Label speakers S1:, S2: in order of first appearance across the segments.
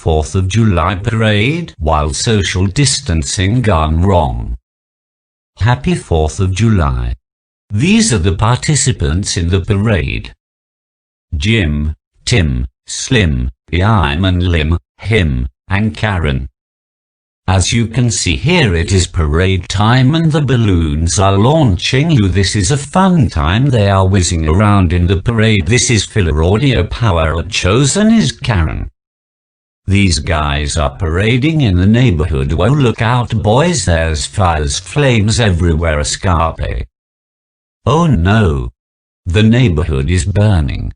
S1: 4th of July parade while social distancing gone wrong. Happy 4th of July. These are the participants in the parade: Jim, Tim, Slim, Iman, Lim, Him, and Karen. As you can see here, it is parade time and the balloons are launching. This is a fun time. They are whizzing around in the parade. This is Filler Audio Power. Chosen is Karen. These guys are parading in the neighborhood. Whoa, look out boys, there's fires, flames everywhere. Escape. Oh no! The neighborhood is burning.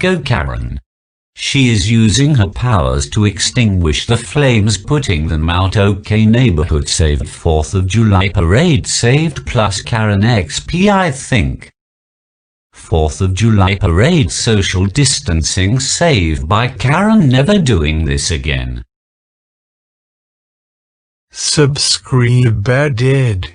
S1: Go Karen. She is using her powers to extinguish the flames, putting them out. Okay, neighborhood saved. 4th of July parade saved plus Karen XP, I think. 4th of July parade social distancing saved by Karen. Never doing this again.
S2: Subscribe did.